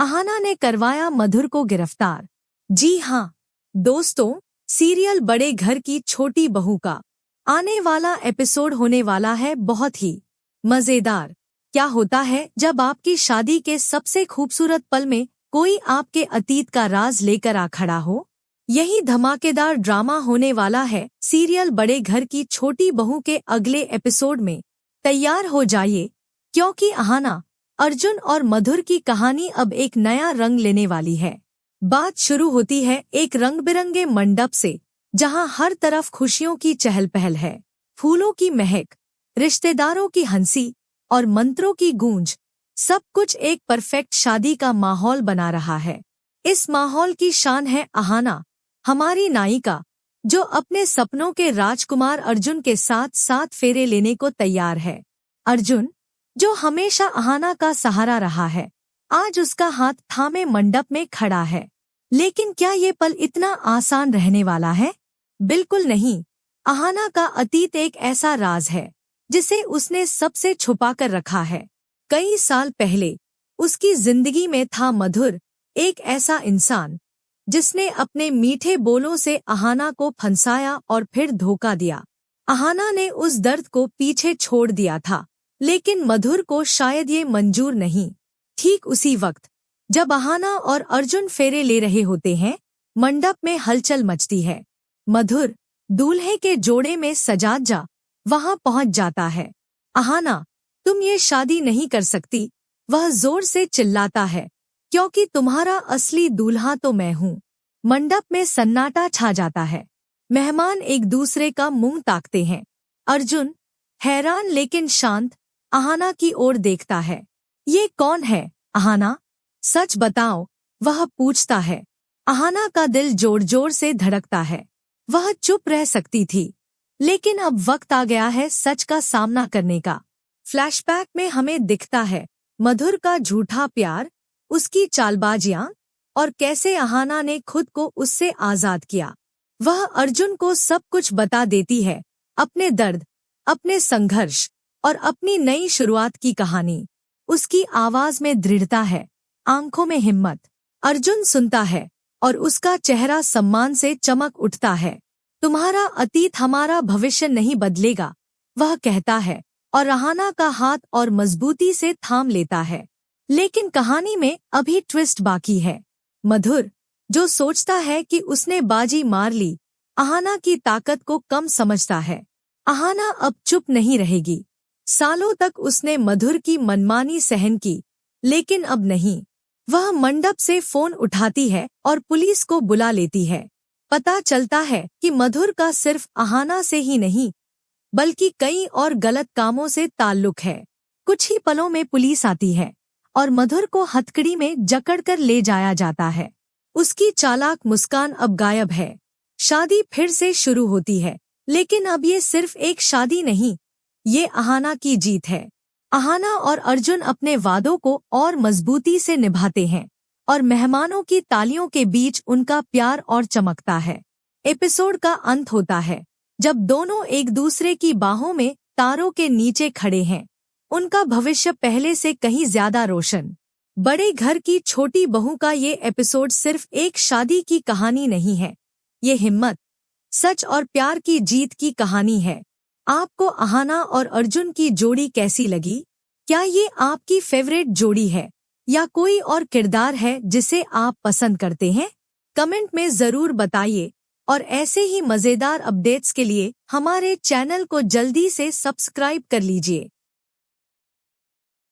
अहाना ने करवाया मधुर को गिरफ्तार। जी हाँ दोस्तों, सीरियल बड़े घर की छोटी बहू का आने वाला एपिसोड होने वाला है बहुत ही मजेदार। क्या होता है जब आपकी शादी के सबसे खूबसूरत पल में कोई आपके अतीत का राज लेकर आ खड़ा हो? यही धमाकेदार ड्रामा होने वाला है सीरियल बड़े घर की छोटी बहू के अगले एपिसोड में। तैयार हो जाइए, क्योंकि अहाना, अर्जुन और मधुर की कहानी अब एक नया रंग लेने वाली है। बात शुरू होती है एक रंग बिरंगे मंडप से, जहां हर तरफ खुशियों की चहल पहल है। फूलों की महक, रिश्तेदारों की हंसी और मंत्रों की गूंज, सब कुछ एक परफेक्ट शादी का माहौल बना रहा है। इस माहौल की शान है अहाना, हमारी नायिका, जो अपने सपनों के राजकुमार अर्जुन के साथ 7 फेरे लेने को तैयार है। अर्जुन, जो हमेशा अहाना का सहारा रहा है, आज उसका हाथ थामे मंडप में खड़ा है। लेकिन क्या ये पल इतना आसान रहने वाला है? बिल्कुल नहीं। अहाना का अतीत एक ऐसा राज है जिसे उसने सबसे छुपा कर रखा है। कई साल पहले उसकी जिंदगी में था मधुर, एक ऐसा इंसान जिसने अपने मीठे बोलों से अहाना को फंसाया और फिर धोखा दिया। अहाना ने उस दर्द को पीछे छोड़ दिया था, लेकिन मधुर को शायद ये मंजूर नहीं। ठीक उसी वक्त जब अहाना और अर्जुन फेरे ले रहे होते हैं, मंडप में हलचल मचती है। मधुर, दूल्हे के जोड़े में सजाद वहां पहुंच जाता है। अहाना, तुम ये शादी नहीं कर सकती, वह जोर से चिल्लाता है, क्योंकि तुम्हारा असली दूल्हा तो मैं हूँ। मंडप में सन्नाटा छा जाता है। मेहमान एक दूसरे का मुंह ताकते हैं। अर्जुन, हैरान लेकिन शांत, अहाना की ओर देखता है। ये कौन है अहाना? सच बताओ, वह पूछता है। अहाना का दिल जोर जोर से धड़कता है। वह चुप रह सकती थी, लेकिन अब वक्त आ गया है सच का सामना करने का। फ्लैशबैक में हमें दिखता है मधुर का झूठा प्यार, उसकी चालबाजियां और कैसे अहाना ने खुद को उससे आजाद किया। वह अर्जुन को सब कुछ बता देती है, अपने दर्द, अपने संघर्ष और अपनी नई शुरुआत की कहानी। उसकी आवाज में दृढ़ता है, आंखों में हिम्मत। अर्जुन सुनता है और उसका चेहरा सम्मान से चमक उठता है। तुम्हारा अतीत हमारा भविष्य नहीं बदलेगा, वह कहता है, और अहाना का हाथ और मजबूती से थाम लेता है। लेकिन कहानी में अभी ट्विस्ट बाकी है। मधुर, जो सोचता है कि उसने बाजी मार ली, अहाना की ताकत को कम समझता है। अहाना अब चुप नहीं रहेगी। सालों तक उसने मधुर की मनमानी सहन की, लेकिन अब नहीं। वह मंडप से फोन उठाती है और पुलिस को बुला लेती है। पता चलता है कि मधुर का सिर्फ अहाना से ही नहीं, बल्कि कई और गलत कामों से ताल्लुक है। कुछ ही पलों में पुलिस आती है और मधुर को हथकड़ी में जकड़कर ले जाया जाता है। उसकी चालाक मुस्कान अब गायब है। शादी फिर से शुरू होती है, लेकिन अब ये सिर्फ एक शादी नहीं, ये अहाना की जीत है। अहाना और अर्जुन अपने वादों को और मजबूती से निभाते हैं, और मेहमानों की तालियों के बीच उनका प्यार और चमकता है। एपिसोड का अंत होता है जब दोनों एक दूसरे की बाहों में तारों के नीचे खड़े हैं। उनका भविष्य पहले से कहीं ज्यादा रोशन। बड़े घर की छोटी बहू का ये एपिसोड सिर्फ एक शादी की कहानी नहीं है, ये हिम्मत, सच और प्यार की जीत की कहानी है। आपको अहाना और अर्जुन की जोड़ी कैसी लगी? क्या ये आपकी फेवरेट जोड़ी है या कोई और किरदार है जिसे आप पसंद करते हैं? कमेंट में जरूर बताइए, और ऐसे ही मजेदार अपडेट्स के लिए हमारे चैनल को जल्दी से सब्सक्राइब कर लीजिए।